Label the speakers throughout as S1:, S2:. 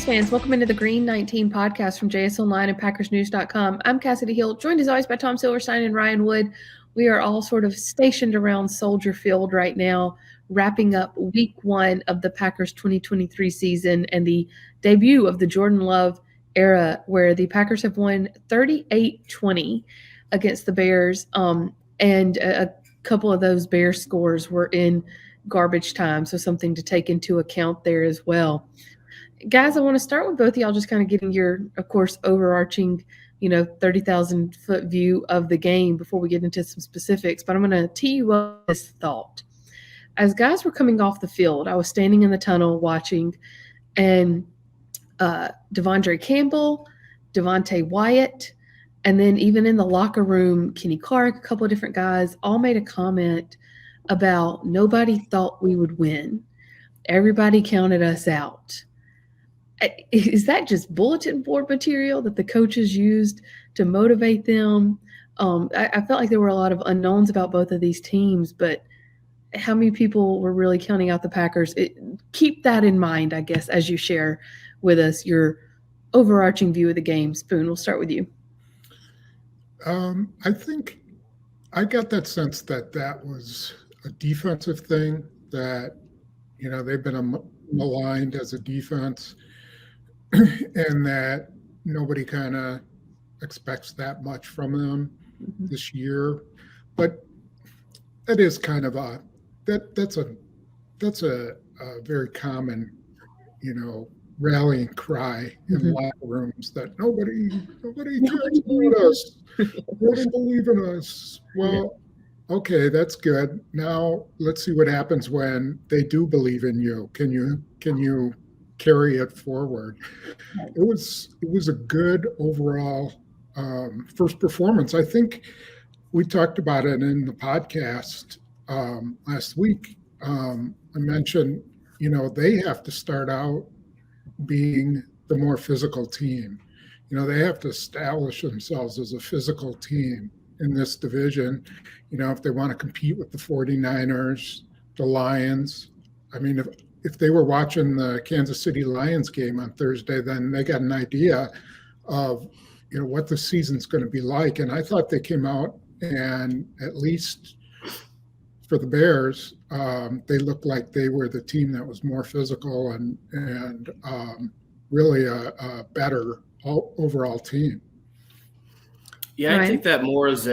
S1: Packers fans, welcome into the Green 19 podcast from JS Online and PackersNews.com. I'm Kassidy Hill, joined as always by Tom Silverstein and Ryan Wood. We are all sort of stationed around Soldier Field right now, wrapping up week one of the Packers 2023 season and the debut of the Jordan Love era, where the Packers have won 38-20 against the Bears, and a couple of those Bears scores were in garbage time, so something to take into account there as well. Guys, I want to start with both of y'all just kind of getting your, of course, overarching, 30,000 foot view of the game before we get into some specifics. But I'm going to tee you up this thought. As guys were coming off the field, I was standing in the tunnel watching, and Devondre Campbell, Devontae Wyatt, and then even in the locker room, Kenny Clark, a couple of different guys, all made a comment about nobody thought we would win. Everybody counted us out. Is that just bulletin board material that the coaches used to motivate them? I felt like there were a lot of unknowns about both of these teams, but how many people were really counting out the Packers? Keep that in mind, I guess, as you share with us your overarching view of the game. Spoon, we'll start with you.
S2: I think I got that sense that was a defensive thing, that, they've been maligned as a defense, and that nobody kind of expects that much from them this year. But that is kind of that's a very common, rallying cry in locker rooms, that nobody cares about us. They don't believe in us. Well, okay, that's good. Now let's see what happens when they do believe in you. Can you carry it forward? It was a good overall first performance. I think we talked about it in the podcast last week. I mentioned, they have to start out being the more physical team. They have to establish themselves as a physical team in this division, if they want to compete with the 49ers, the Lions. I mean, if they were watching the Kansas City Lions game on Thursday, then they got an idea of, what the season's going to be like. And I thought they came out, and at least for the Bears, they looked like they were the team that was more physical and really a better overall team.
S3: Yeah, I think that more as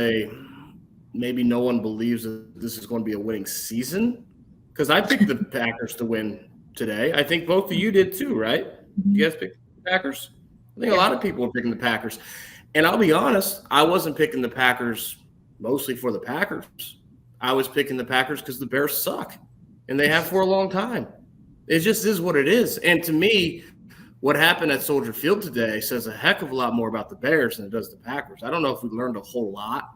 S3: maybe no one believes that this is going to be a winning season, because I picked the Packers to win today. I think both of you did too, right? You guys picked the Packers? I think a lot of people were picking the Packers. And I'll be honest, I wasn't picking the Packers mostly for the Packers. I was picking the Packers because the Bears suck, and they have for a long time. It just is what it is. And to me, what happened at Soldier Field today says a heck of a lot more about the Bears than it does the Packers. I don't know if we learned a whole lot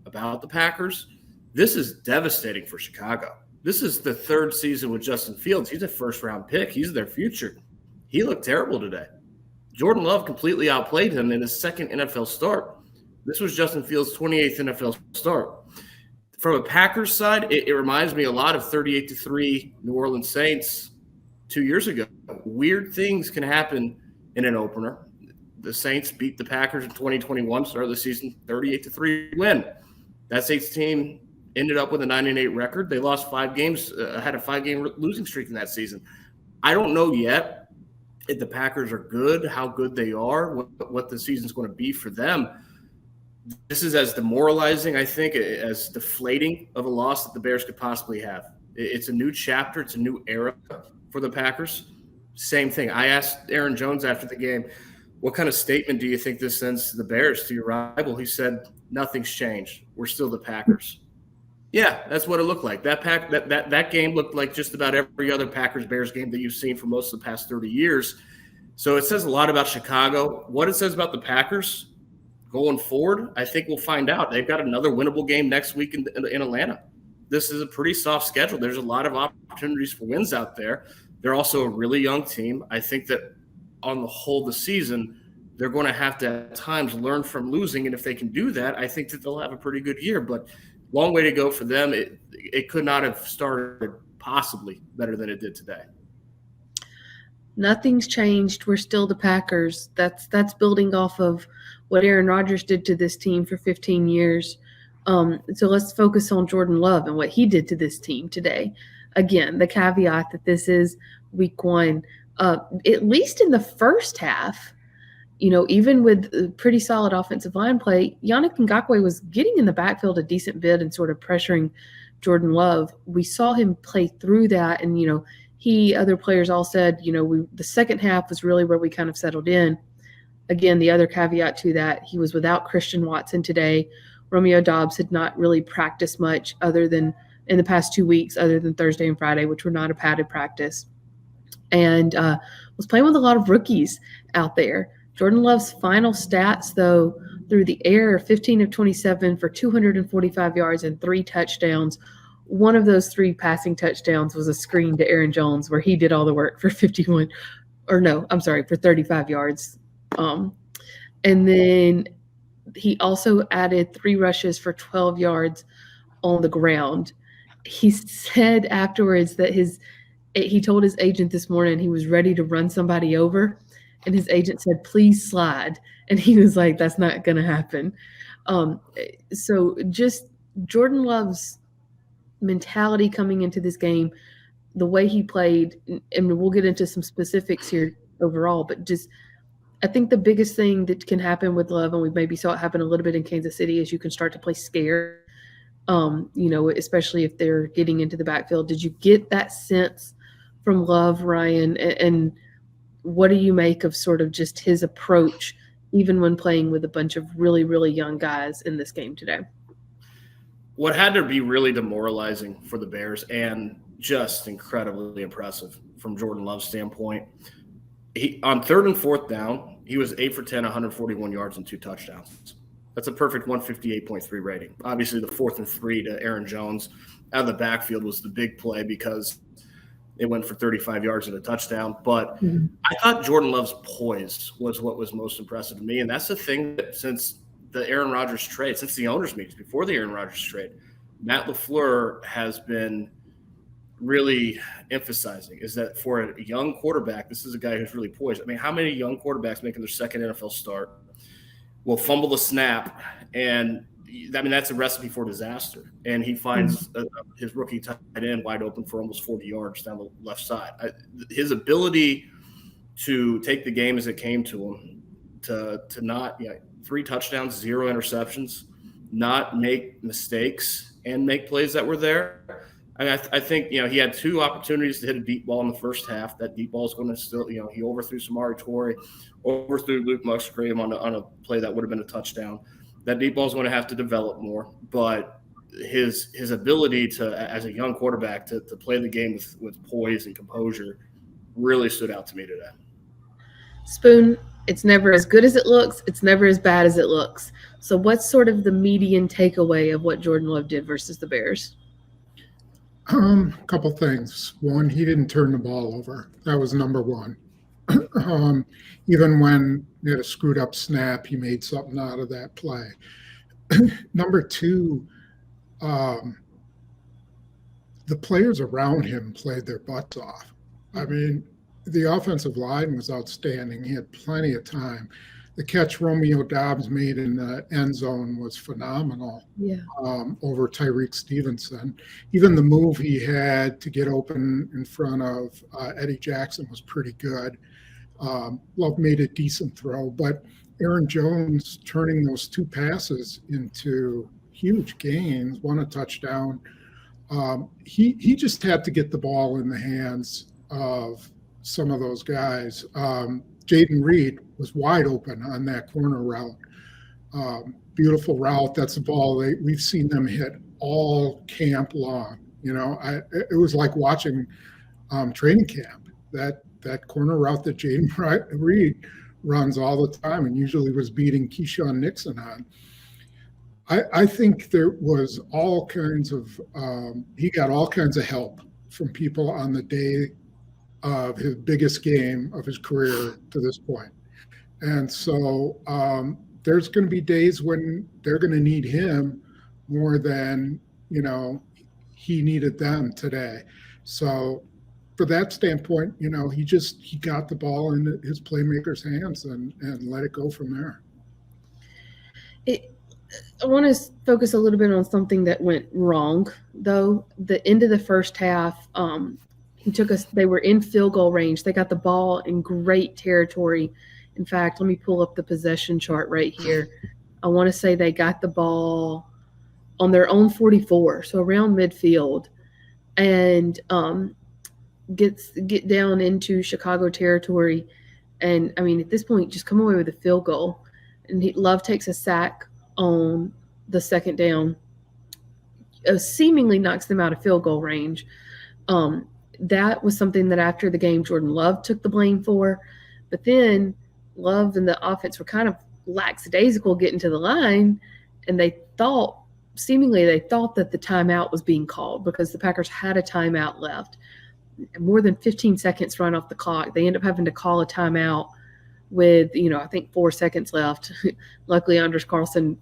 S3: about the Packers. This is devastating for Chicago. This is the third season with Justin Fields. He's a first-round pick. He's their future. He looked terrible today. Jordan Love completely outplayed him in his second NFL start. This was Justin Fields' 28th NFL start. From a Packers side, it reminds me a lot of 38-3 New Orleans Saints 2 years ago. Weird things can happen in an opener. The Saints beat the Packers in 2021, started the season 38-3 win. That Saints team ended up with a 9-8 record. They lost 5 games, had a 5-game losing streak in that season. I don't know yet if the Packers are good, how good they are, what the season's going to be for them. This is as demoralizing, I think, as deflating of a loss that the Bears could possibly have. It's a new chapter. It's a new era for the Packers. Same thing. I asked Aaron Jones after the game, what kind of statement do you think this sends to the Bears, to your rival? He said, nothing's changed. We're still the Packers. Yeah, that's what it looked like. That game looked like just about every other Packers-Bears game that you've seen for most of the past 30 years. So it says a lot about Chicago. What it says about the Packers going forward, I think we'll find out. They've got another winnable game next week in Atlanta. This is a pretty soft schedule. There's a lot of opportunities for wins out there. They're also a really young team. I think that on the whole the season, they're going to have to at times learn from losing. And if they can do that, I think that they'll have a pretty good year. But long way to go for them. It could not have started possibly better than it did today.
S1: Nothing's changed. We're still the Packers. That's building off of what Aaron Rodgers did to this team for 15 years. So let's focus on Jordan Love and what he did to this team today. Again, the caveat that this is week one. At least in the first half, even with pretty solid offensive line play, Yannick Ngakoue was getting in the backfield a decent bit and sort of pressuring Jordan Love. We saw him play through that, and other players all said, the second half was really where we kind of settled in. Again, the other caveat to that, he was without Christian Watson today. Romeo Doubs had not really practiced much other than in the past 2 weeks, other than Thursday and Friday, which were not a padded practice, and was playing with a lot of rookies out there. Jordan Love's final stats, though, through the air, 15 of 27 for 245 yards and 3 touchdowns. One of those 3 passing touchdowns was a screen to Aaron Jones where he did all the work for 35 yards. And then he also added 3 rushes for 12 yards on the ground. He said afterwards that he told his agent this morning he was ready to run somebody over. And his agent said, please slide. And he was like, that's not going to happen. So just Jordan Love's mentality coming into this game, the way he played, and we'll get into some specifics here overall, but just I think the biggest thing that can happen with Love, and we maybe saw it happen a little bit in Kansas City, is you can start to play scared, especially if they're getting into the backfield. Did you get that sense from Love, Ryan? And what do you make of sort of just his approach, even when playing with a bunch of really, really young guys in this game today?
S3: What had to be really demoralizing for the Bears and just incredibly impressive from Jordan Love's standpoint, on 3rd and 4th down, he was 8 for 10, 141 yards and 2 touchdowns. That's a perfect 158.3 rating. Obviously, the 4th and 3 to Aaron Jones out of the backfield was the big play because it went for 35 yards and a touchdown. But I thought Jordan Love's poise was what was most impressive to me. And that's the thing that since the Aaron Rodgers trade, since the owners' meetings, before the Aaron Rodgers trade, Matt LaFleur has been really emphasizing is that for a young quarterback, this is a guy who's really poised. I mean, how many young quarterbacks making their second NFL start will fumble the snap? And that's a recipe for disaster. And he finds his rookie tight end wide open for almost 40 yards down the left side. His ability to take the game as it came to him, to not 3 touchdowns, 0 interceptions, not make mistakes and make plays that were there. I think, he had 2 opportunities to hit a deep ball in the first half. That deep ball is going to still, he overthrew Samari Torrey, overthrew Luke Musgrave on a play that would have been a touchdown. That deep ball is going to have to develop more, but his ability to, as a young quarterback, to play the game with poise and composure really stood out to me today.
S1: Spoon, it's never as good as it looks. It's never as bad as it looks. So what's sort of the median takeaway of what Jordan Love did versus the Bears?
S2: A couple things. One, he didn't turn the ball over. That was number one. Even when he had a screwed up snap, he made something out of that play. Number 2, the players around him played their butts off. I mean, the offensive line was outstanding. He had plenty of time. The catch Romeo Doubs made in the end zone was phenomenal over Tyreek Stevenson. Even the move he had to get open in front of Eddie Jackson was pretty good. Love made a decent throw, but Aaron Jones turning those 2 passes into huge gains, 1 a touchdown. He just had to get the ball in the hands of some of those guys. Jaden Reed was wide open on that corner route. Beautiful route. That's a ball we've seen them hit all camp long. It was like watching training camp. That corner route that Jaden Reed runs all the time and usually was beating Keyshawn Nixon on. I think there was all kinds of he got all kinds of help from people on the day of his biggest game of his career to this point. And so there's going to be days when they're going to need him more than, he needed them today. So for that standpoint, he got the ball in his playmakers' hands and let it go from there.
S1: I want to focus a little bit on something that went wrong, though. The end of the first half, they were in field goal range. They got the ball in great territory. In fact, let me pull up the possession chart right here. I want to say they got the ball on their own 44, so around midfield, and get down into Chicago territory. And, I mean, at this point, just come away with a field goal. And Love takes a sack on the second down, seemingly knocks them out of field goal range. That was something that after the game, Jordan Love took the blame for. But then Love and the offense were kind of lackadaisical getting to the line, and they thought that the timeout was being called because the Packers had a timeout left. More than 15 seconds run off the clock. They end up having to call a timeout with, I think 4 seconds left. Luckily, Anders Carlson,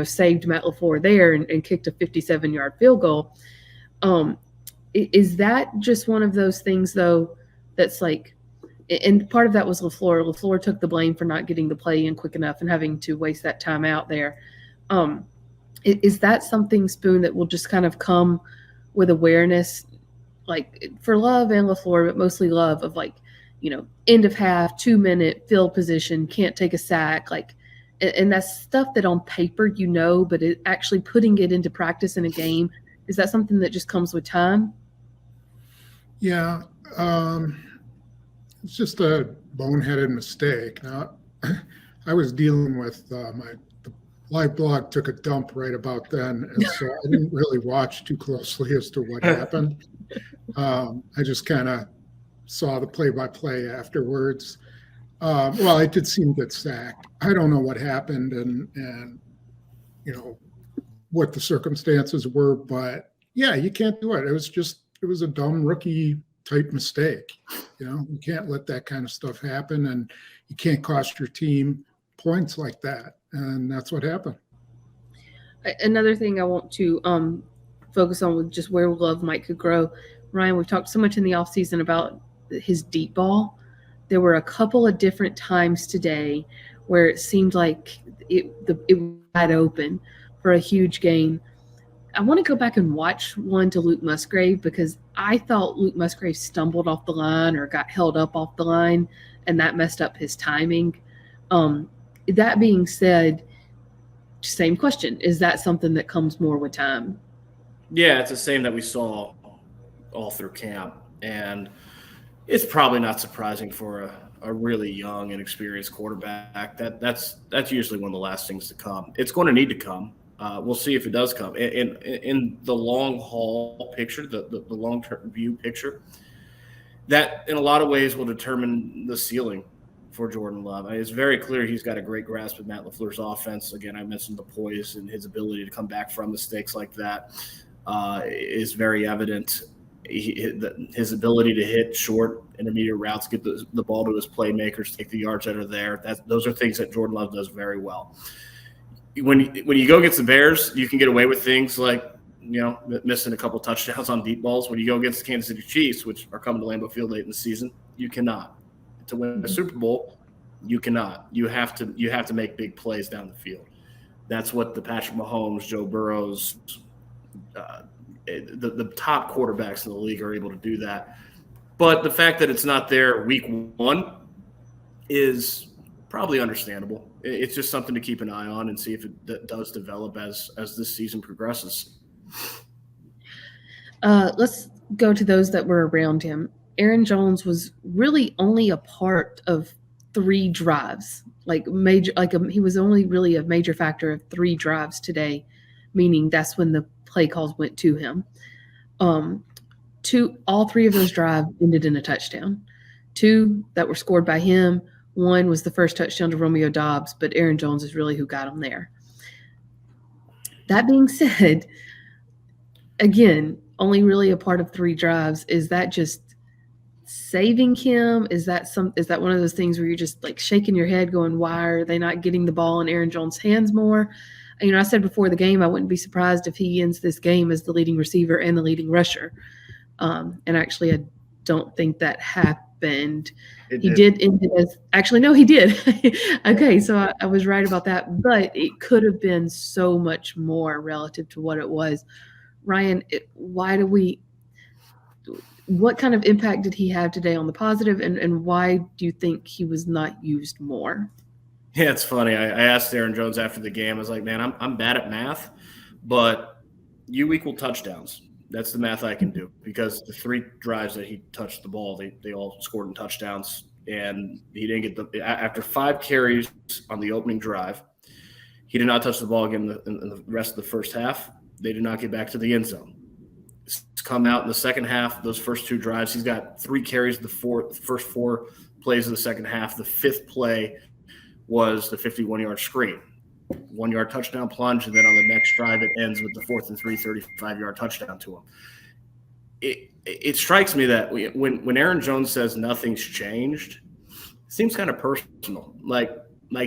S1: saved Matt LaFleur there and kicked a 57-yard field goal. Is that just one of those things, though, that's like – and part of that was LaFleur. LaFleur took the blame for not getting the play in quick enough and having to waste that time out there. Is that something, Spoon, that will just kind of come with awareness, like for Love and LaFleur, but mostly Love, of like, end of half, 2-minute field position, can't take a sack, and that's stuff that on paper but it actually putting it into practice in a game, is that something that just comes with time?
S2: Yeah, it's just a boneheaded mistake. Now, I was dealing with the live blog took a dump right about then, and so I didn't really watch too closely as to what happened. I just kind of saw the play-by-play afterwards. Well, I did see him get sacked. I don't know what happened and what the circumstances were, but yeah, you can't do it. It was a dumb rookie type mistake. You can't let that kind of stuff happen, and you can't cost your team points like that. And that's what happened.
S1: Another thing I want to focus on with just where Love could grow. Ryan, we've talked so much in the offseason about his deep ball. There were a couple of different times today where it seemed like it was wide open for a huge gain. I want to go back and watch one to Luke Musgrave because I thought Luke Musgrave stumbled off the line or got held up off the line, and that messed up his timing. That being said, same question. Is that something that comes more with time?
S3: Yeah, it's the same that we saw all through camp. And it's probably not surprising for a really young and experienced quarterback. That's usually one of the last things to come. It's going to need to come. We'll see if it does come. In the long haul picture, the long-term view picture, that in a lot of ways will determine the ceiling for Jordan Love. It's very clear he's got a great grasp of Matt LaFleur's offense. Again, I mentioned the poise and his ability to come back from mistakes like that is very evident. His ability to hit short, intermediate routes, get the ball to his playmakers, take the yards that are there. Those are things that Jordan Love does very well. When you go against the Bears, you can get away with things like missing a couple touchdowns on deep balls. When you go against the Kansas City Chiefs, which are coming to Lambeau Field late in the season, you cannot. To win a Super Bowl, you cannot. You have to make big plays down the field. That's what the Patrick Mahomes, Joe Burrows, the top quarterbacks in the league are able to do that. But the fact that it's not there week one is probably understandable. It's just something to keep an eye on and see if it does develop as this season progresses.
S1: Let's go to those that were around him. Aaron Jones was really only a part of 3 drives, he was only really a major factor of 3 drives today, meaning that's when the play calls went to him. All 3 of those drives ended in a touchdown. 2 that were scored by him. 1 was the first touchdown to Romeo Doubs, but Aaron Jones is really who got him there. That being said, again, only really a part of 3 drives. Is that just saving him? Is that one of those things where you're just like shaking your head going, why are they not getting the ball in Aaron Jones' hands more? I said before the game, I wouldn't be surprised if he ends this game as the leading receiver and the leading rusher. And actually, don't think that happened.
S3: It
S1: He did end it as actually no, he did. Okay, so I was right about that, but it could have been so much more relative to what it was. Ryan, what kind of impact did he have today on the positive, and why do you think he was not used more?
S3: Yeah, it's funny. I asked Aaron Jones after the game. I was like, man, I'm bad at math, but U equal touchdowns. That's the math I can do, because the 3 drives that he touched the ball, they all scored in touchdowns. And he didn't get after 5 carries on the opening drive, he did not touch the ball again in the rest of the first half. They did not get back to the end zone. It's come out in the second half, those first 2 drives. He's got 3 carries the first 4 plays of the second half. The 5th play was the 51-yard screen, 1-yard touchdown plunge, and then on the next drive, it ends with the 4th and 3, 35-yard touchdown to him. It strikes me that when Aaron Jones says nothing's changed, it seems kind of personal. Like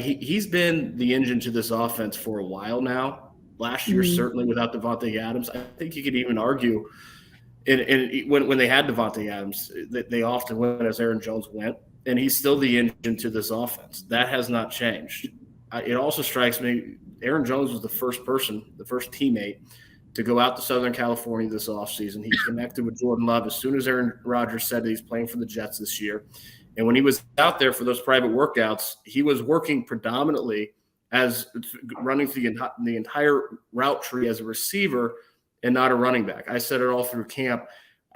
S3: he's been the engine to this offense for a while now. Last year, certainly without Devontae Adams, I think you could even argue, and when they had Devontae Adams, they often went as Aaron Jones went. And he's still the engine to this offense. That has not changed. It also strikes me, Aaron Jones was the first teammate to go out to Southern California this offseason. He connected with Jordan Love as soon as Aaron Rodgers said that he's playing for the Jets this year. And when he was out there for those private workouts, he was working predominantly as running through the entire route tree as a receiver and not a running back. I said it all through camp.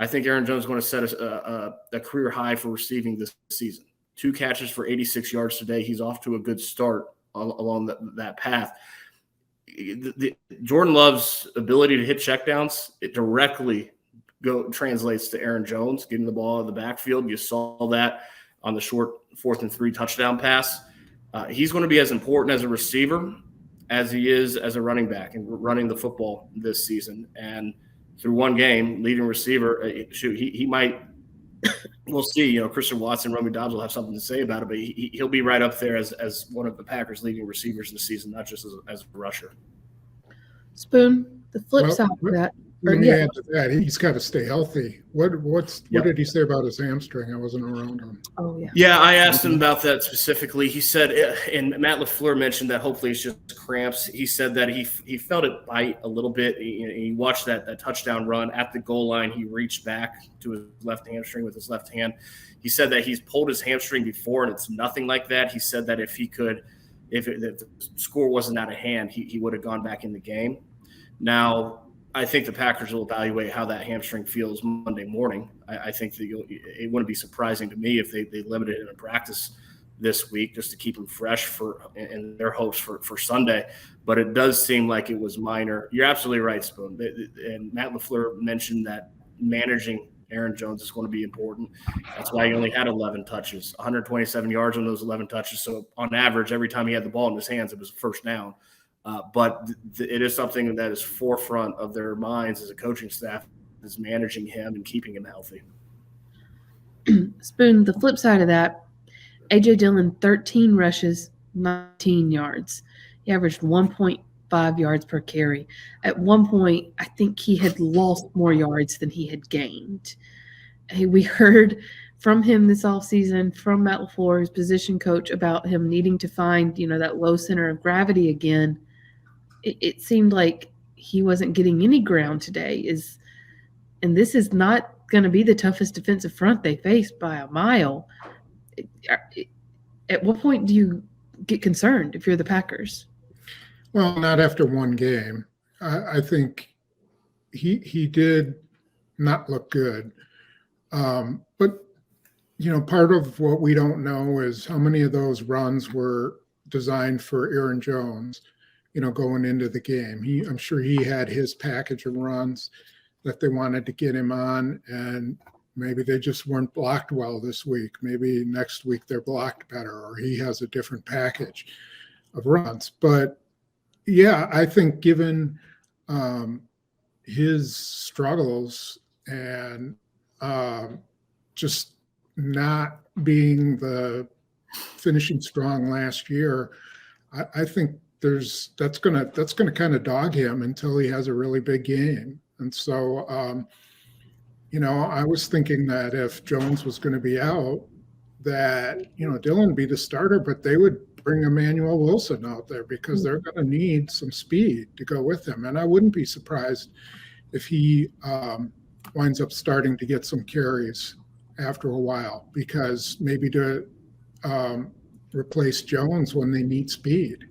S3: I think Aaron Jones is going to set a career high for receiving this season. 2 catches for 86 yards today. He's off to a good start along that path. Jordan Love's ability to hit checkdowns, it directly translates to Aaron Jones getting the ball in the backfield. You saw that on the short 4th and 3 touchdown pass. He's going to be as important as a receiver as he is as a running back and running the football this season. And through one game, leading receiver, he might – we'll see. Christian Watson, Romeo Doubs will have something to say about it, but he'll be right up there as one of the Packers' leading receivers this season, not just as a rusher.
S1: Spoon, the flip side of that.
S2: Let me add to that. He's got to stay healthy. What did he say about his hamstring? I wasn't around him.
S1: Oh, yeah.
S3: Yeah, I asked him about that specifically. He said, and Matt LaFleur mentioned that hopefully it's just cramps. He said that he felt it bite a little bit. He watched that touchdown run at the goal line. He reached back to his left hamstring with his left hand. He said that he's pulled his hamstring before, and it's nothing like that. He said that if the score wasn't out of hand, he would have gone back in the game. Now, I think the Packers will evaluate how that hamstring feels Monday morning. I think that it wouldn't be surprising to me if they limited him in practice this week just to keep him fresh in their hopes for Sunday. But it does seem like it was minor. You're absolutely right, Spoon. And Matt LaFleur mentioned that managing Aaron Jones is going to be important. That's why he only had 11 touches, 127 yards on those 11 touches. So on average, every time he had the ball in his hands, it was a first down. But it is something that is forefront of their minds as a coaching staff, is managing him and keeping him healthy.
S1: Spoon, the flip side of that, A.J. Dillon, 13 rushes, 19 yards. He averaged 1.5 yards per carry. At one point, I think he had lost more yards than he had gained. We heard from him this offseason, from Matt LaFleur, his position coach, about him needing to find, that low center of gravity again. It seemed like he wasn't getting any ground today. And this is not going to be the toughest defensive front they faced by a mile. At what point do you get concerned if you're the Packers?
S2: Well, not after one game. I think he did not look good. But, part of what we don't know is how many of those runs were designed for Aaron Jones, going into the game. I'm sure he had his package of runs that they wanted to get him on, and maybe they just weren't blocked well this week. Maybe next week they're blocked better, or he has a different package of runs. But yeah, I think given his struggles and just not being the finishing strong last year, I think that's gonna kind of dog him until he has a really big game. And so I was thinking that if Jones was going to be out, that, Dillon would be the starter, but they would bring Emmanuel Wilson out there because they're going to need some speed to go with him. And I wouldn't be surprised if he winds up starting to get some carries after a while, because maybe to replace Jones when they need speed,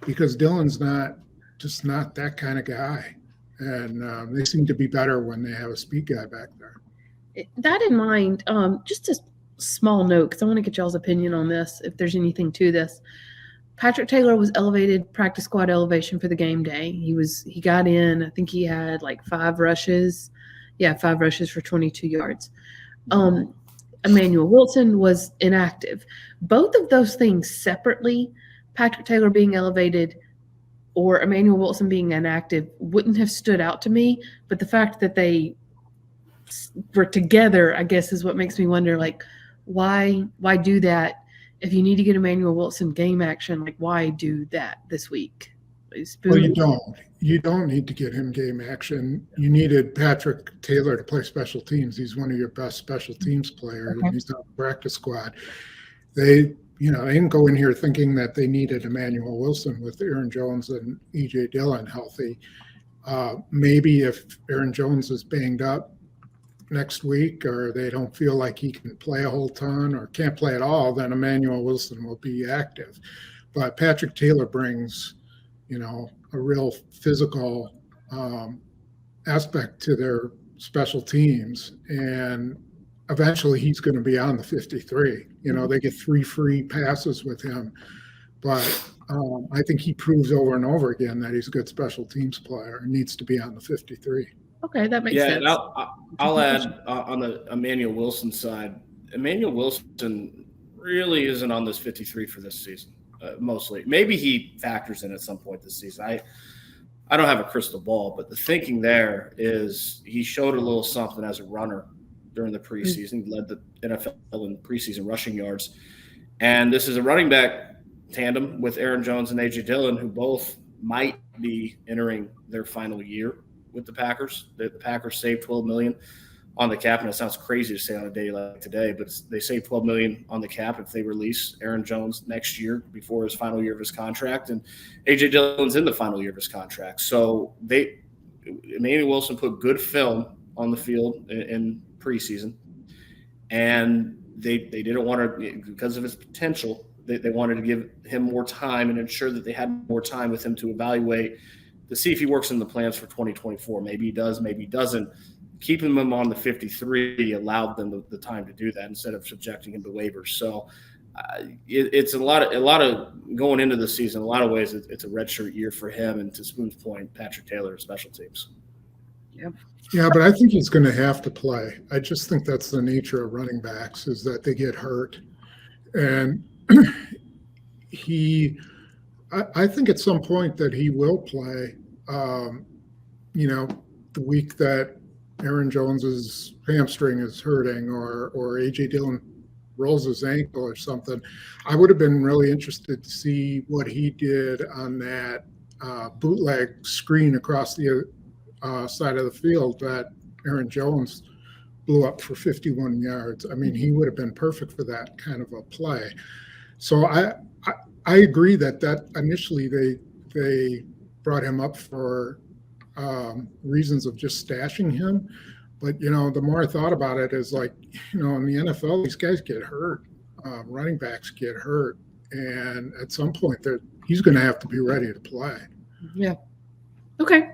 S2: because Dillon's not that kind of guy. And they seem to be better when they have a speed guy back there.
S1: That in mind, just a small note, because I want to get y'all's opinion on this, if there's anything to this. Patrick Taylor was elevated practice squad elevation for the game day. He got in, I think he had like 5 rushes. Yeah, 5 rushes for 22 yards. Emmanuel Wilson was inactive. Both of those things separately, Patrick Taylor being elevated or Emmanuel Wilson being inactive, wouldn't have stood out to me. But the fact that they were together, I guess, is what makes me wonder, like, why do that? If you need to get Emmanuel Wilson game action, like, why do that this week?
S2: Well, you don't need to get him game action. You needed Patrick Taylor to play special teams. He's one of your best special teams players. Okay. And he's on the practice squad. They didn't go in here thinking that they needed Emmanuel Wilson with Aaron Jones and E.J. Dillon healthy. Maybe if Aaron Jones is banged up next week, or they don't feel like he can play a whole ton or can't play at all, then Emmanuel Wilson will be active. But Patrick Taylor brings, a real physical aspect to their special teams, and eventually he's going to be on the 53. They get 3 free passes with him, but I think he proves over and over again that he's a good special teams player and needs to be on the 53.
S1: Okay, that makes sense.
S3: Yeah, I'll add on the Emmanuel Wilson side, Emmanuel Wilson really isn't on this 53 for this season, mostly. Maybe he factors in at some point this season. I don't have a crystal ball, but the thinking there is he showed a little something as a runner during the preseason. He led the NFL in preseason rushing yards. And this is a running back tandem with Aaron Jones and A.J. Dillon, who both might be entering their final year with the Packers. The Packers saved $12 million on the cap, and it sounds crazy to say on a day like today, but they saved $12 million on the cap if they release Aaron Jones next year before his final year of his contract, and A.J. Dillon's in the final year of his contract. So Emmanuel Wilson put good film on the field in preseason, and they didn't want to, because of his potential, they wanted to give him more time and ensure that they had more time with him to evaluate, to see if he works in the plans for 2024. Maybe he does, maybe he doesn't. Keeping him on the 53 allowed them the time to do that instead of subjecting him to waivers. So it's a lot of going into the season. In a lot of ways, it's a redshirt year for him. And to Spoon's point, Patrick Taylor is special teams.
S1: Yep.
S2: Yeah, but I think he's going to have to play. I just think that's the nature of running backs, is that they get hurt. And I think at some point that he will play, the week that Aaron Jones's hamstring is hurting, or A.J. Dillon rolls his ankle or something. I would have been really interested to see what he did on that bootleg screen across the side of the field that Aaron Jones blew up for 51 yards. I mean, he would have been perfect for that kind of a play. So I agree that initially they brought him up for reasons of just stashing him. But, the more I thought about it is like, in the NFL, these guys get hurt. Running backs get hurt. And at some point, he's going to have to be ready to play.
S1: Yeah. Okay.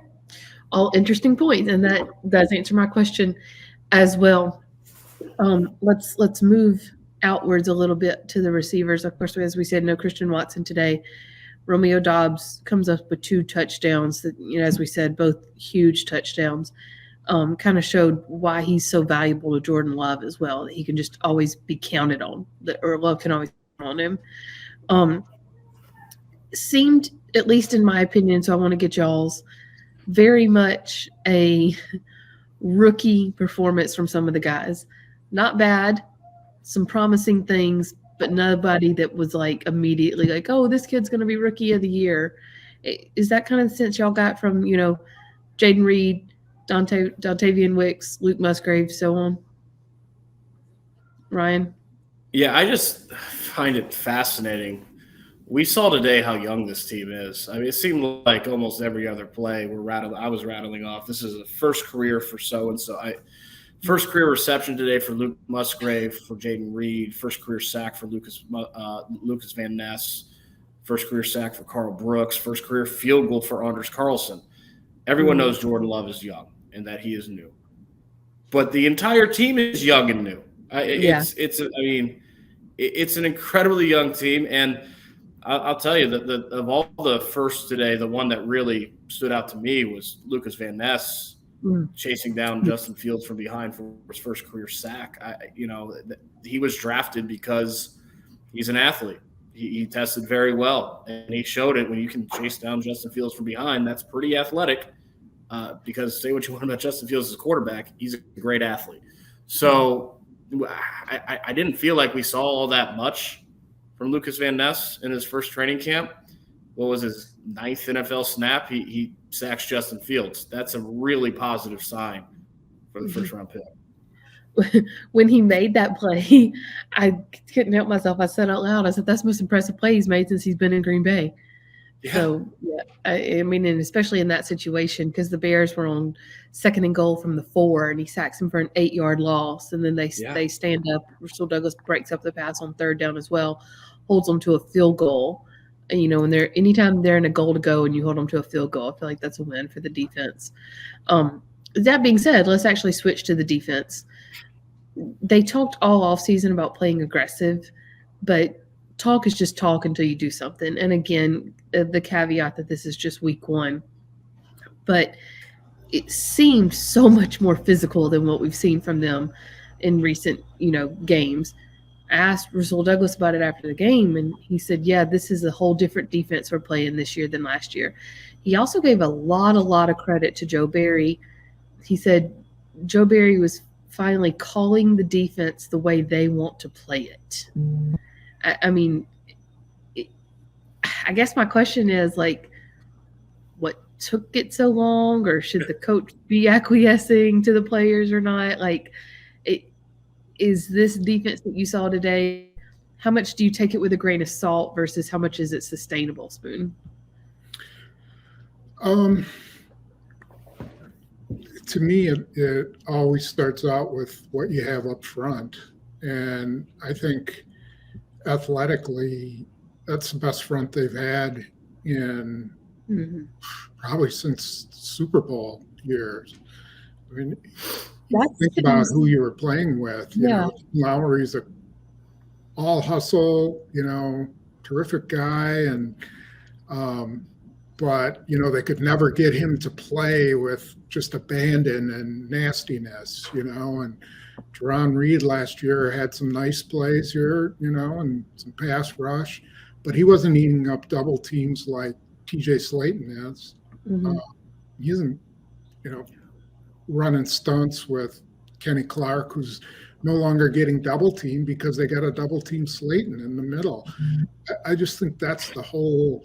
S1: All interesting points. And that does answer my question as well. Let's move outwards a little bit to the receivers. Of course, as we said, no Christian Watson today. Romeo Doubs comes up with 2 touchdowns that, as we said, both huge touchdowns. Kind of showed why he's so valuable to Jordan Love as well, that he can just always be counted on, or Love can always count on him. Seemed, at least in my opinion, so I want to get y'all's, very much a rookie performance from some of the guys. Not bad, some promising things, but nobody that was like immediately like, oh, this kid's going to be rookie of the year. Is that kind of the sense y'all got from, Jaden Reed, Dontavian Wicks, Luke Musgrave, so on. Ryan?
S3: Yeah, I just find it fascinating. We saw today how young this team is. I mean, it seemed like almost every other play I was rattling off. This is a first career for so-and-so. First career reception today for Luke Musgrave, for Jaden Reed. First career sack for Lucas Van Ness. First career sack for Carl Brooks. First career field goal for Anders Carlson. Everyone knows Jordan Love is young and that he is new. But the entire team is young and new. It's an incredibly young team. And I'll tell you that of all the firsts today, the one that really stood out to me was Lucas Van Ness chasing down Justin Fields from behind for his first career sack. He was drafted because he's an athlete. He tested very well, and he showed it when you can chase down Justin Fields from behind. That's pretty athletic because say what you want about Justin Fields as a quarterback, he's a great athlete. So I didn't feel like we saw all that much from Lucas Van Ness in his first training camp. What was his 9th NFL snap? He sacks Justin Fields. That's a really positive sign for the first-round pick.
S1: When he made that play, I couldn't help myself. I said out loud, I said, that's the most impressive play he's made since he's been in Green Bay. Yeah. So, I mean, and especially in that situation, because the Bears were on 2nd and goal from the 4, and he sacks him for an 8-yard loss, and then they stand up. Russell Douglas breaks up the pass on 3rd down as well, holds them to a field goal. And, and anytime they're in a goal to go and you hold them to a field goal, I feel like that's a win for the defense. That being said, let's actually switch to the defense. They talked all offseason about playing aggressive, but talk is just talk until you do something. And again, the caveat that this is just week 1. But it seemed so much more physical than what we've seen from them in recent, games. I asked Russell Douglas about it after the game, and he said, yeah, this is a whole different defense we're playing this year than last year. He also gave a lot of credit to Joe Barry. He said Joe Barry was finally calling the defense the way they want to play it. I guess my question is, what took it so long, or should the coach be acquiescing to the players or not? Is this defense that you saw today, how much do you take it with a grain of salt versus how much is it sustainable, Spoon?
S2: To me, it always starts out with what you have up front. And I think athletically, that's the best front they've had in probably since Super Bowl years. I mean, think about who you were playing with. Lowry's all hustle, terrific guy. And, but, they could never get him to play with just abandon and nastiness, and Jerron Reed last year had some nice plays here, and some pass rush, but he wasn't eating up double teams like TJ Slayton is. He isn't, running stunts with Kenny Clark, who's no longer getting double teamed because they got a double team Slayton in the middle. I just think that's the whole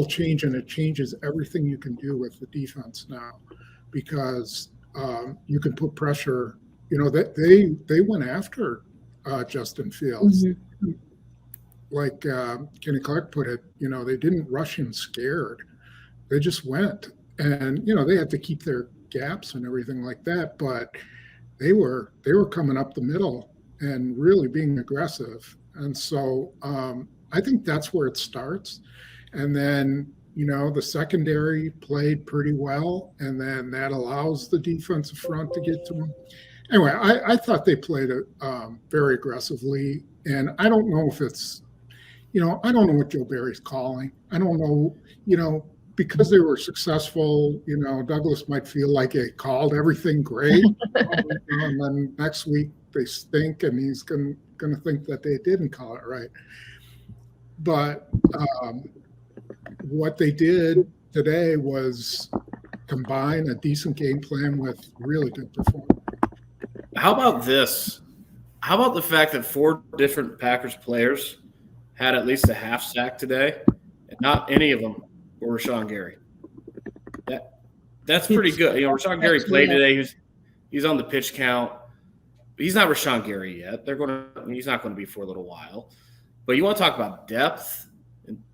S2: change, and it changes everything you can do with the defense now, because you can put pressure. That they went after Justin Fields, like Kenny Clark put it. They didn't rush him scared; they just went, and they had to keep their gaps and everything like that. But they were coming up the middle and really being aggressive, and so I think that's where it starts. And then, the secondary played pretty well, and then that allows the defensive front to get to them. Anyway, I thought they played it very aggressively, and I don't know if it's, I don't know what Joe Barry's calling. I don't know, because they were successful, Douglas might feel like he called everything great, and then next week they stink, and he's going to think that they didn't call it right. But what they did today was combine a decent game plan with really good performance.
S3: How about this? How about the fact that 4 different Packers players had at least a half sack today, and not any of them were Rashawn Gary? That's pretty good. Rashawn Gary played today. He's on the pitch count. He's not Rashawn Gary yet. He's not going to be for a little while. But you want to talk about depth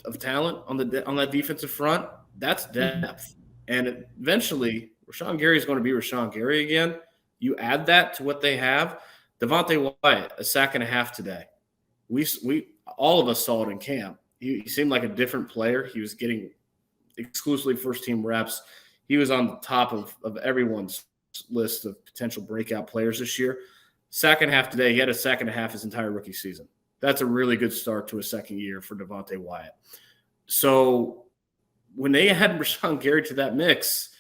S3: of talent on that defensive front? That's depth. And eventually, Rashawn Gary is going to be Rashawn Gary again. You add that to what they have. Devontae Wyatt, a sack and a half today. We all of us saw it in camp. He seemed like a different player. He was getting exclusively first-team reps. He was on the top of everyone's list of potential breakout players this year. Sack and a half today. He had a sack and a half his entire rookie season. That's a really good start to a second year for Devontae Wyatt. So when they add Rashawn Gary to that mix,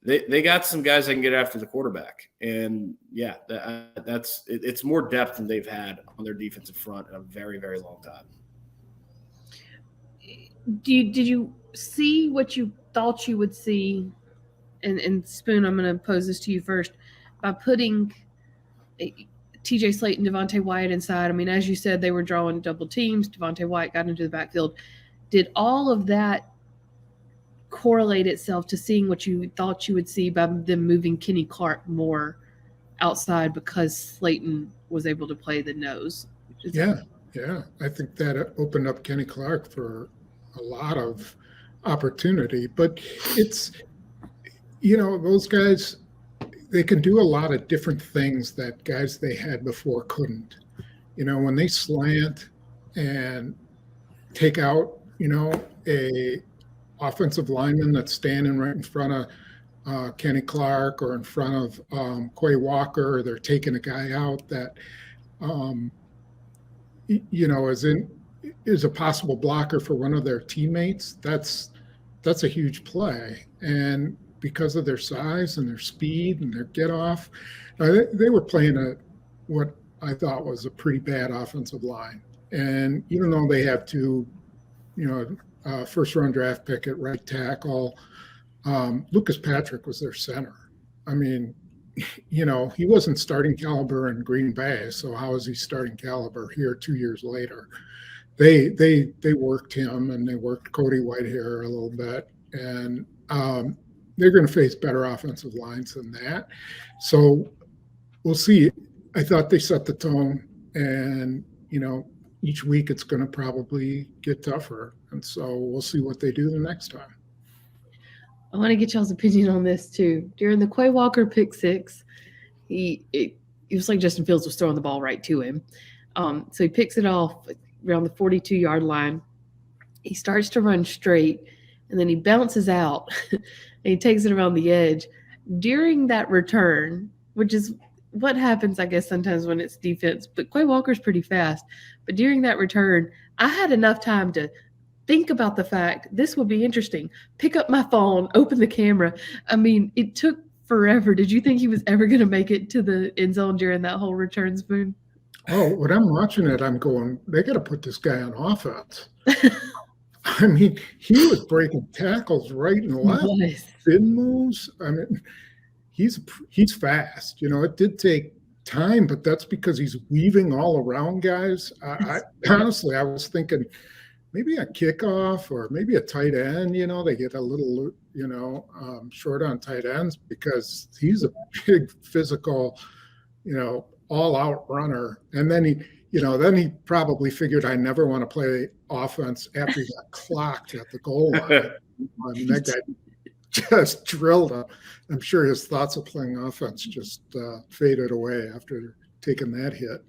S3: they got some guys that can get after the quarterback. And, yeah, it's more depth than they've had on their defensive front in a very, very long time.
S1: Did you see what you thought you would see? And Spoon, I'm going to pose this to you first. By putting TJ Slayton, Devontae Wyatt inside, I mean, as you said, they were drawing double teams. Devontae Wyatt got into the backfield. Did all of that correlate itself to seeing what you thought you would see by them moving Kenny Clark more outside because Slayton was able to play the nose?
S2: Yeah. I think that opened up Kenny Clark for a lot of opportunity. But it's, those guys, they can do a lot of different things that guys they had before couldn't. When they slant and take out, a offensive lineman that's standing right in front of Kenny Clark or in front of Quay Walker, or they're taking a guy out that, is a possible blocker for one of their teammates. That's a huge play. And because of their size and their speed and their get off, they were playing what I thought was a pretty bad offensive line. And even though they have two, first round draft pick at right tackle, Lucas Patrick was their center. I mean, he wasn't starting caliber in Green Bay, so how is he starting caliber here 2 years later? They worked him, and they worked Cody Whitehair a little bit, and they're going to face better offensive lines than that. So we'll see. I thought they set the tone, and each week it's going to probably get tougher, and so we'll see what they do the next time.
S1: I want to get y'all's opinion on this too. During the Quay Walker pick six, it was like Justin Fields was throwing the ball right to him. So he picks it off around the 42-yard line. He starts to run straight, and then he bounces out, and he takes it around the edge. During that return, which is what happens, I guess, sometimes when it's defense, but Quay Walker's pretty fast. But during that return, I had enough time to think about the fact this would be interesting. Pick up my phone, open the camera. I mean, it took forever. Did you think he was ever going to make it to the end zone during that whole return, Spoon?
S2: Oh, when I'm watching it, I'm going, they got to put this guy on offense. I mean, he was breaking tackles right and left, spin moves. I mean, he's fast. It did take time, but that's because he's weaving all around guys. I honestly, I was thinking maybe a kickoff or maybe a tight end. They get a little, short on tight ends because he's a big physical, all-out runner. And then he probably figured I never want to play offense after he got clocked at the goal line. I mean, that guy just drilled him. I'm sure his thoughts of playing offense just faded away after taking that hit.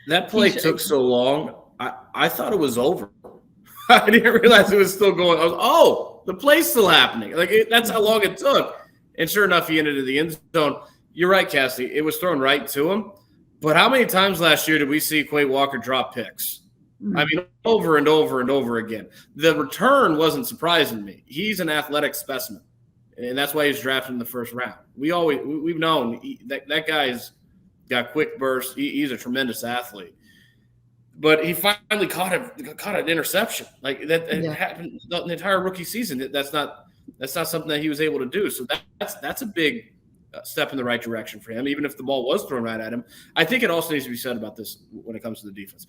S3: That play took so long. I thought it was over. I didn't realize it was still going. The play's still happening. That's how long it took. And sure enough, he ended in the end zone. You're right, Kassidy. It was thrown right to him. But how many times last year did we see Quay Walker drop picks? I mean, over and over and over again. The return wasn't surprising me. He's an athletic specimen, and that's why he's drafted in the first round. We've known that guy's got quick bursts. He's a tremendous athlete. But he finally caught an interception. It happened the entire rookie season. That's not something that he was able to do. So that's a big step in the right direction for him, even if the ball was thrown right at him. I think it also needs to be said about this when it comes to the defense.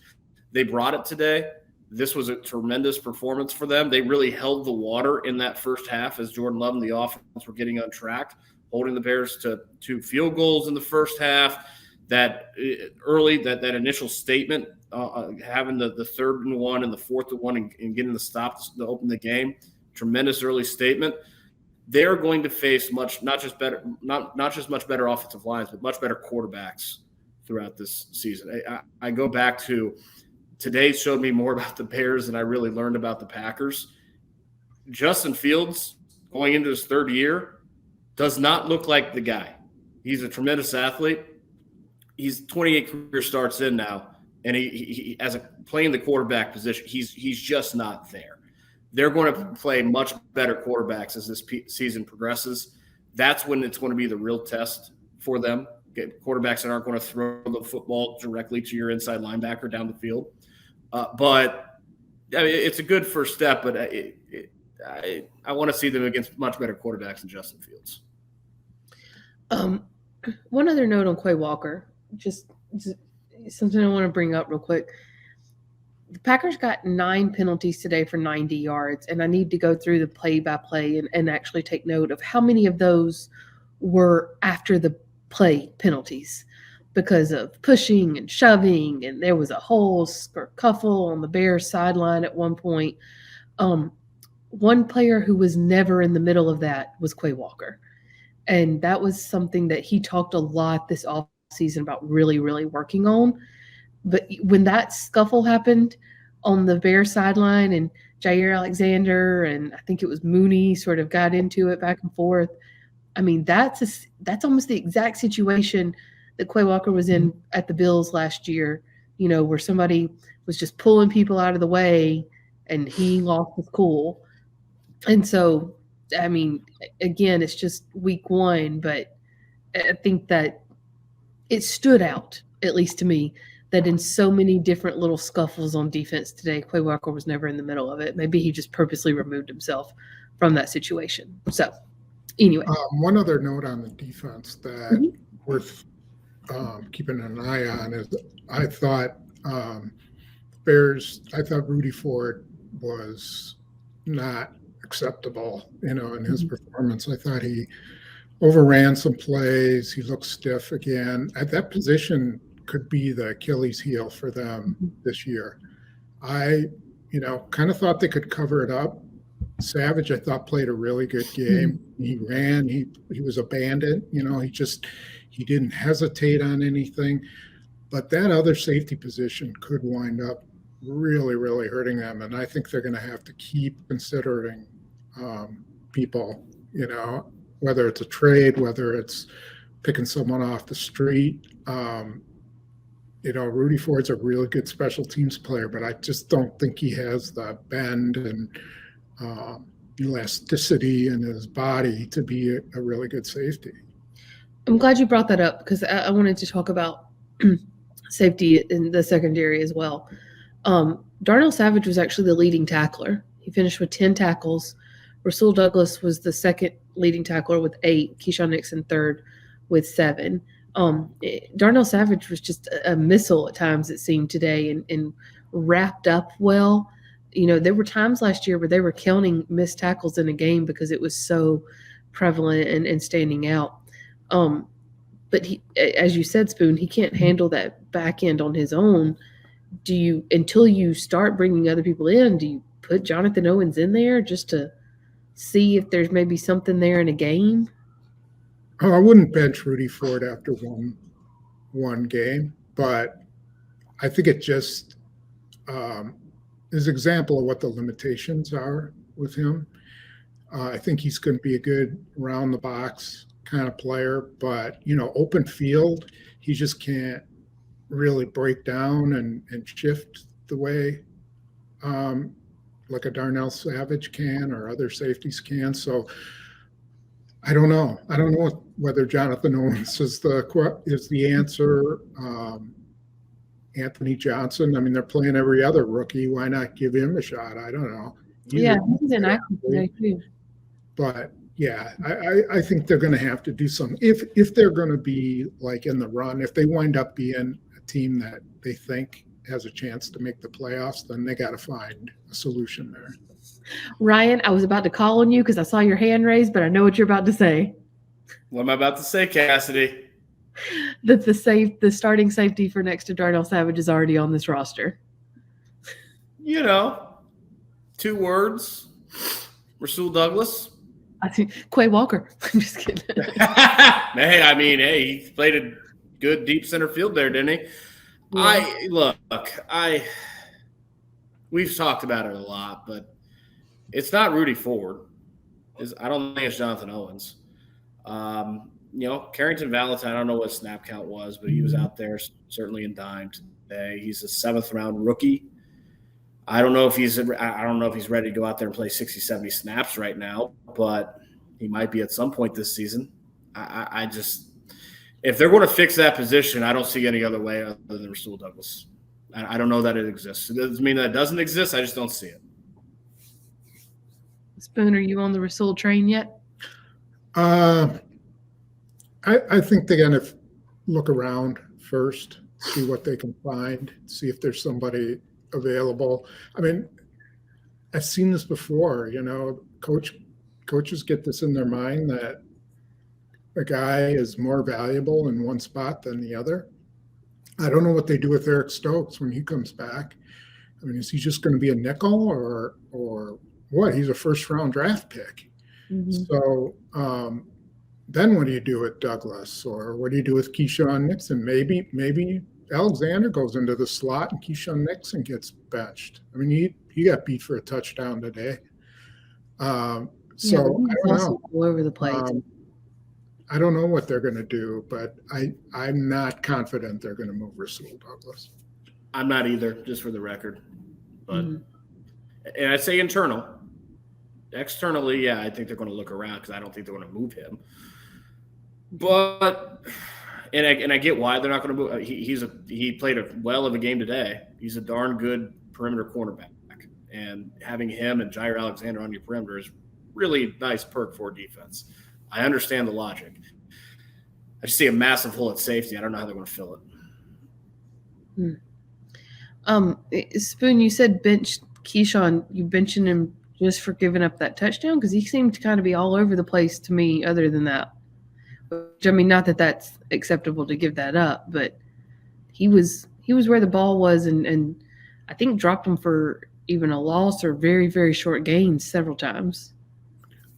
S3: They brought it today. This was a tremendous performance for them. They really held the water in that first half as Jordan Love and the offense were getting untracked, holding the Bears to 2 field goals in the first half. That initial statement, having the 3rd and 1 and the 4th and 1 and getting the stop to open the game, tremendous early statement. They're going to face not just much better offensive lines, but much better quarterbacks throughout this season. I go back to today showed me more about the Bears than I really learned about the Packers. Justin Fields, going into his 3rd year, does not look like the guy. He's a tremendous athlete. He's 28 career starts in now, and he as playing the quarterback position, he's just not there. They're going to play much better quarterbacks as this season progresses. That's when it's going to be the real test for them. Get quarterbacks that aren't going to throw the football directly to your inside linebacker down the field. But I mean, it's a good first step, but I want to see them against much better quarterbacks than Justin Fields.
S1: One other note on Quay Walker, just something I want to bring up real quick. The Packers got 9 penalties today for 90 yards, and I need to go through the play-by-play and actually take note of how many of those were after the play penalties because of pushing and shoving, and there was a whole kerfuffle on the Bears sideline at one point. One player who was never in the middle of that was Quay Walker, and that was something that he talked a lot this offseason about really, really working on. But when that scuffle happened on the Bears sideline and Jair Alexander and I think it was Mooney sort of got into it back and forth, I mean, that's almost the exact situation that Quay Walker was in at the Bills last year, where somebody was just pulling people out of the way and he lost his cool. And so, I mean, again, it's just week 1, but I think that it stood out, at least to me, that in so many different little scuffles on defense today, Quay Walker was never in the middle of it. Maybe he just purposely removed himself from that situation. So, anyway.
S2: One other note on the defense that worth keeping an eye on is I thought Rudy Ford was not acceptable, in his performance. I thought he overran some plays. He looked stiff again. At that position could be the Achilles heel for them this year. I, kind of thought they could cover it up. Savage, I thought, played a really good game. He ran. He was a bandit. He didn't hesitate on anything. But that other safety position could wind up really, really hurting them. And I think they're going to have to keep considering people, whether it's a trade, whether it's picking someone off the street. Rudy Ford's a really good special teams player, but I just don't think he has the bend and elasticity in his body to be a really good safety.
S1: I'm glad you brought that up because I wanted to talk about safety in the secondary as well. Darnell Savage was actually the leading tackler. He finished with 10 tackles. Rasul Douglas was the second leading tackler with 8. Keyshawn Nixon third with 7. Darnell Savage was just a missile at times, it seemed, today and wrapped up well. There were times last year where they were counting missed tackles in a game because it was so prevalent and standing out. But he, as you said, Spoon, he can't handle that back end on his own. Until you start bringing other people in, do you put Jonathan Owens in there just to see if there's maybe something there in a game?
S2: I wouldn't bench Rudy Ford after one game, but I think it just is an example of what the limitations are with him. I think he's going to be a good round the box kind of player, but open field, he just can't really break down and shift the way like a Darnell Savage can or other safeties can. So I don't know whether Jonathan Owens is the answer. Anthony Johnson, I mean, they're playing every other rookie. Why not give him a shot? I don't know.
S1: Yeah, he's an active today too.
S2: But yeah, I think they're going to have to do something if they're going to be like in the run. If they wind up being a team that they think has a chance to make the playoffs, then they got to find a solution there.
S1: Ryan, I was about to call on you because I saw your hand raised, but I know what you're about to say.
S3: What am I about to say, Kassidy?
S1: That the starting safety for next to Darnell Savage is already on this roster.
S3: 2 words. Rasul Douglas.
S1: I think Quay Walker. I'm just kidding.
S3: Hey, he played a good deep center field there, didn't he? Yeah. We've talked about it a lot, but it's not Rudy Ford. I don't think it's Jonathan Owens. Carrington Valentine, I don't know what his snap count was, but he was out there certainly in dime today. He's a 7th round rookie. I don't know if he's ready to go out there and play 60, 70 snaps right now, but he might be at some point this season. I just if they're going to fix that position, I don't see any other way other than Rasul Douglas. I don't know that it exists. It doesn't mean that it doesn't exist. I just don't see it.
S1: Spoon, are you on the Rasul train yet?
S2: I think they're going to look around first, see what they can find, see if there's somebody available. I mean, I've seen this before, coaches get this in their mind that a guy is more valuable in one spot than the other. I don't know what they do with Eric Stokes when he comes back. I mean, is he just going to be a nickel or what? He's a 1st-round draft pick. Mm-hmm. So then what do you do with Douglas, or what do you do with Keyshawn Nixon? Maybe Alexander goes into the slot and Keyshawn Nixon gets benched. I mean, he got beat for a touchdown today. I don't know.
S1: All over the place.
S2: I don't know what they're going to do, but I'm not confident they're going to move Rasul Douglas.
S3: I'm not either, just for the record. But and I say internal. Externally, yeah, I think they're going to look around because I don't think they're going to move him. But and I get why they're not going to move. He played a well of a game today. He's a darn good perimeter cornerback, and having him and Jair Alexander on your perimeter is really nice perk for defense. I understand the logic. I just see a massive hole at safety. I don't know how they're going to fill
S1: it. Spoon, you said bench Keyshawn. You benching him just for giving up that touchdown? Because he seemed to kind of be all over the place to me other than that. Which, I mean, not that that's acceptable to give that up, but he was where the ball was and I think dropped him for even a loss or very, very short gains several times.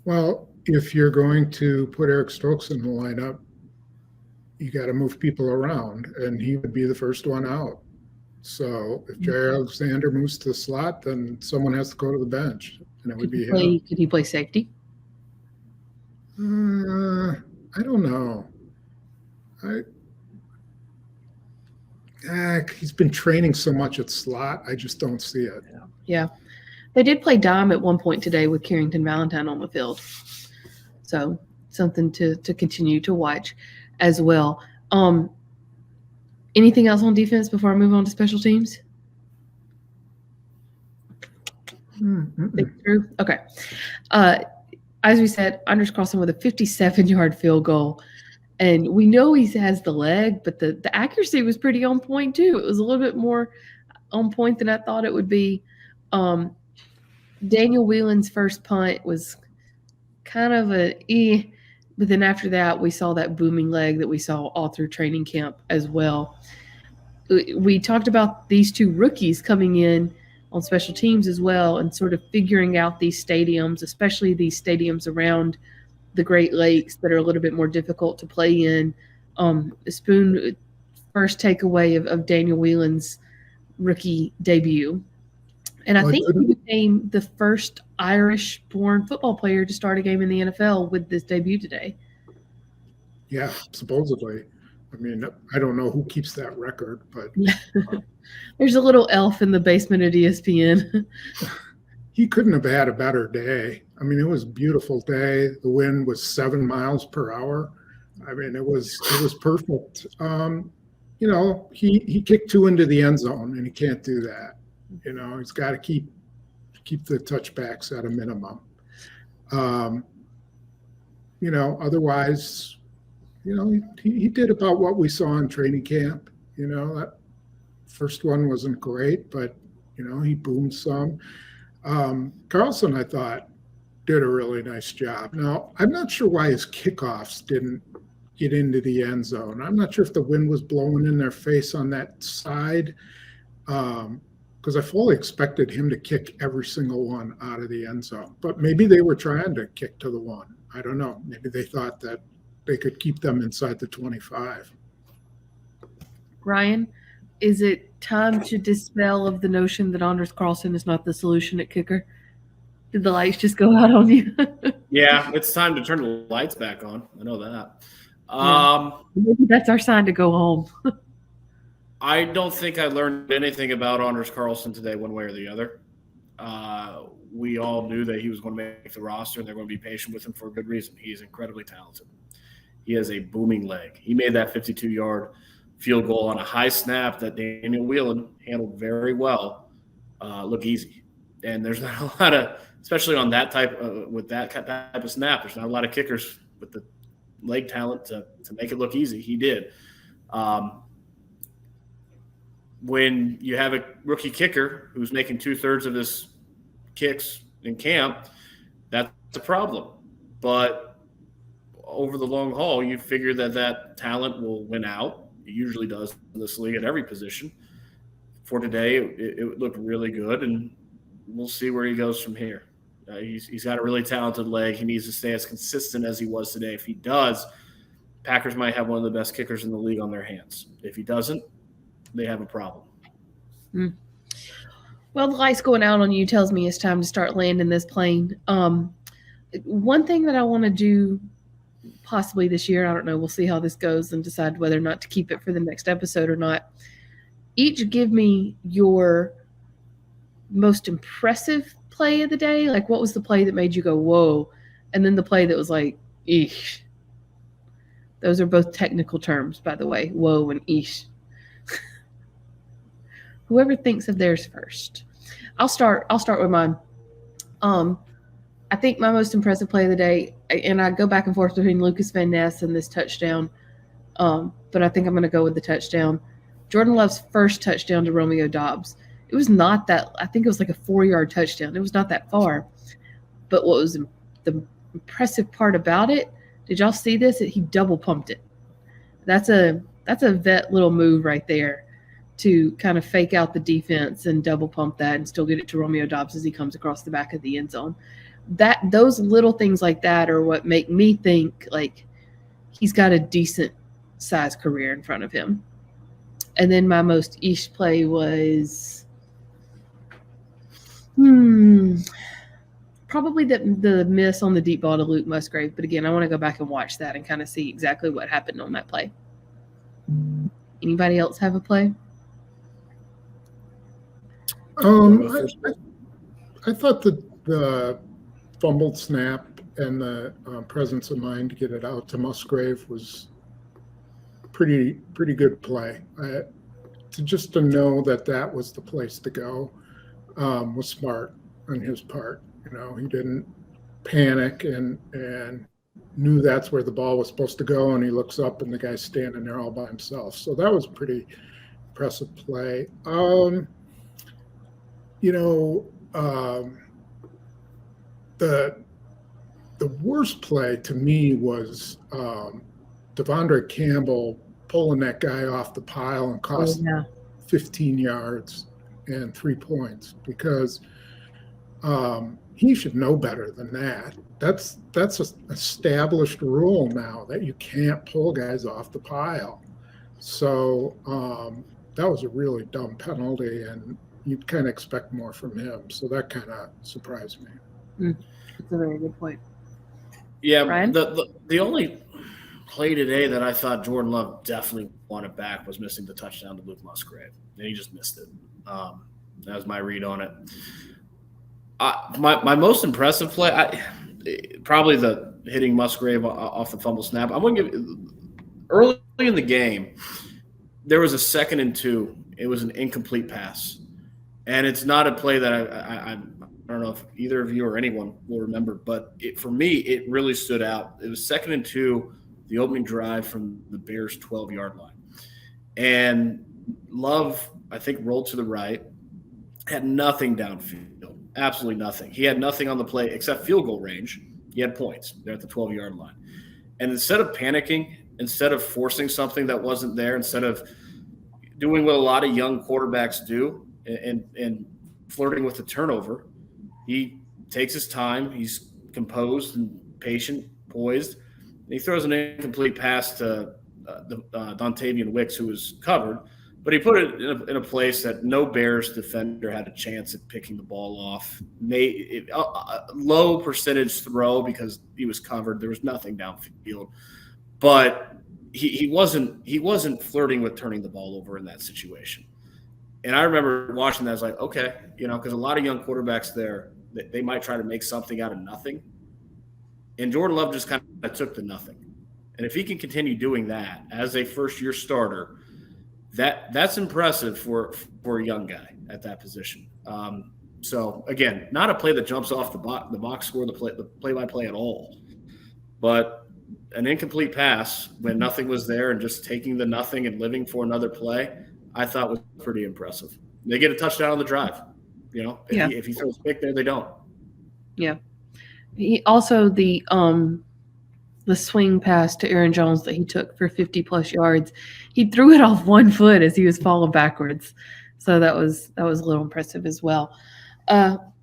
S2: Well, if you're going to put Eric Stokes in the lineup, you got to move people around, and he would be the first one out. So if Jair Alexander moves to the slot, then someone has to go to the bench, and it would be him.
S1: Could he play safety?
S2: I don't know. He's been training so much at slot, I just don't see it.
S1: Yeah. They did play dime at one point today with Carrington Valentine on the field. So something to continue to watch as well. Anything else on defense before I move on to special teams? Okay. As we said, Anders Carlson with a 57-yard field goal. And we know he has the leg, but the accuracy was pretty on point too. It was a little bit more on point than I thought it would be. Daniel Whelan's first punt was kind of but then after that, we saw that booming leg that we saw all through training camp as well. We talked about these 2 rookies coming in on special teams as well and sort of figuring out these stadiums, especially these stadiums around the Great Lakes that are a little bit more difficult to play in. Spoon, first takeaway of Daniel Whelan's rookie debut. And I think he became the first Irish-born football player to start a game in the NFL with this debut today.
S2: Yeah, supposedly. I mean, I don't know who keeps that record, but
S1: there's a little elf in the basement at ESPN.
S2: He couldn't have had a better day. I mean, it was a beautiful day. The wind was 7 miles per hour. I mean, it was perfect. He kicked 2 into the end zone, and he can't do that. He's got to keep the touchbacks at a minimum. Otherwise, he did about what we saw in training camp. First one wasn't great, but, he boomed some. Carlson, I thought, did a really nice job. Now, I'm not sure why his kickoffs didn't get into the end zone. I'm not sure if the wind was blowing in their face on that side, because I fully expected him to kick every single one out of the end zone. But maybe they were trying to kick to the one. I don't know. Maybe they thought that they could keep them inside the 25.
S1: Ryan, is it time to dispel of the notion that Anders Carlson is not the solution at kicker? Did the lights just go out on you?
S3: Yeah, it's time to turn the lights back on. I know that.
S1: Maybe that's our sign to go home.
S3: I don't think I learned anything about Anders Carlson today, one way or the other. We all knew that he was going to make the roster, and they're going to be patient with him for a good reason. He's incredibly talented. He has a booming leg. He made that 52-yard field goal on a high snap that Daniel Whelan handled very well, look easy. And there's not a lot of, especially on that type with that type of snap, there's not a lot of kickers with the leg talent to make it look easy. He did. When you have a rookie kicker who's making 2/3 of his kicks in camp, that's a problem. But over the long haul, you figure that talent will win out. It usually does in this league at every position. For today, it looked really good, and we'll see where he goes from here. He's got a really talented leg. He needs to stay as consistent as he was today. If he does, Packers might have one of the best kickers in the league on their hands. If he doesn't, they have a problem.
S1: Well, the light's going out on you tells me it's time to start landing this plane. One thing that I want to do possibly this year, I don't know, we'll see how this goes and decide whether or not to keep it for the next episode or not. Each give me your most impressive play of the day. Like, what was the play that made you go, whoa? And then the play that was like, eesh. Those are both technical terms, by the way, whoa and eesh. Whoever thinks of theirs first. I'll start with mine. I think my most impressive play of the day, and I go back and forth between Lucas Van Ness and this touchdown, but I think I'm going to go with the touchdown. Jordan Love's first touchdown to Romeo Doubs. It was not that – I think it was like a 4-yard touchdown. It was not that far. But what was the impressive part about it, did y'all see this? He double pumped it. That's a vet little move right there to kind of fake out the defense and double pump that and still get it to Romeo Doubs as he comes across the back of the end zone. Those little things like that are what make me think like he's got a decent size career in front of him. And then my most ish play was probably the miss on the deep ball to Luke Musgrave. But again, I want to go back and watch that and kind of see exactly what happened on that play. Anybody else have a play?
S2: I thought the fumbled snap and the presence of mind to get it out to Musgrave was pretty good play. To know that was the place to go was smart on his part. He didn't panic and knew that's where the ball was supposed to go, and he looks up and the guy's standing there all by himself. So that was a pretty impressive play. The worst play to me was Devondre Campbell pulling that guy off the pile and cost 15 yards and 3 points because he should know better than that. That's an established rule now that you can't pull guys off the pile. So that was a really dumb penalty, and you'd kind of expect more from him. So that kind of surprised me.
S1: That's a very good point.
S3: Yeah,
S1: Ryan?
S3: the only play today that I thought Jordan Love definitely wanted back was missing the touchdown to Luke Musgrave, and he just missed it. That was my read on it. My most impressive play, probably the hitting Musgrave off the fumble snap. I'm going to give early in the game, there was a 2nd and 2. It was an incomplete pass, and it's not a play that I don't know if either of you or anyone will remember, but for me, it really stood out. It was 2nd and 2, the opening drive from the Bears' 12-yard line, and Love I think rolled to the right, had nothing downfield, absolutely nothing. He had nothing on the play except field goal range. He had points there at the 12-yard line. And instead of panicking, instead of forcing something that wasn't there, instead of doing what a lot of young quarterbacks do and flirting with the turnover, he takes his time. He's composed and patient, poised. And he throws an incomplete pass to Dontavian Wicks, who was covered, but he put it in a place that no Bears defender had a chance at picking the ball off. Low percentage throw because he was covered. There was nothing downfield, but he wasn't flirting with turning the ball over in that situation. And I remember watching that. I was like, okay, because a lot of young quarterbacks there, they might try to make something out of nothing. And Jordan Love just kind of took the nothing. And if he can continue doing that as a first-year starter, that's impressive for a young guy at that position. So, again, not a play that jumps off the box score, the play-by-play at all. But an incomplete pass when nothing was there and just taking the nothing and living for another play, I thought was pretty impressive. They get a touchdown on the drive. If he throws a pick there, they don't.
S1: Yeah. He also the swing pass to Aaron Jones that he took for 50+ yards, he threw it off one foot as he was falling backwards. So that was a little impressive as well.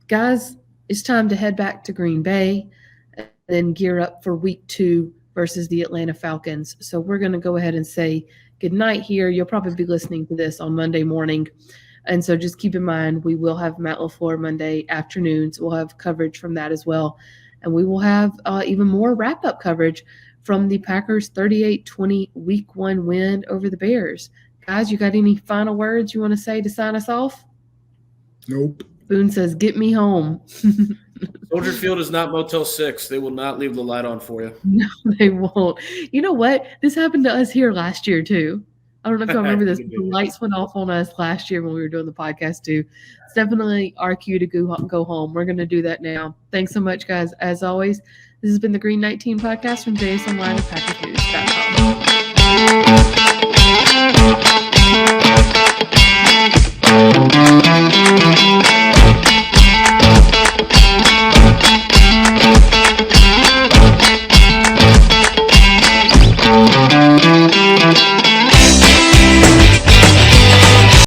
S1: Guys, it's time to head back to Green Bay and then gear up for week 2 versus the Atlanta Falcons. So we're going to go ahead and say good night here. You'll probably be listening to this on Monday morning. And so just keep in mind, we will have Matt LaFleur Monday afternoons. We'll have coverage from that as well. And we will have even more wrap-up coverage from the Packers' 38-20 Week 1 win over the Bears. Guys, you got any final words you want to say to sign us off?
S2: Nope.
S1: Boone says, get me home.
S3: Soldier Field is not Motel 6. They will not leave the light on for you.
S1: No, they won't. You know what? This happened to us here last year, too. I don't know if you remember this. The lights went off on us last year when we were doing the podcast, too. It's definitely our cue to go home. We're going to do that now. Thanks so much, guys. As always, this has been the Green 19 podcast from JS Online and PackersNews.com.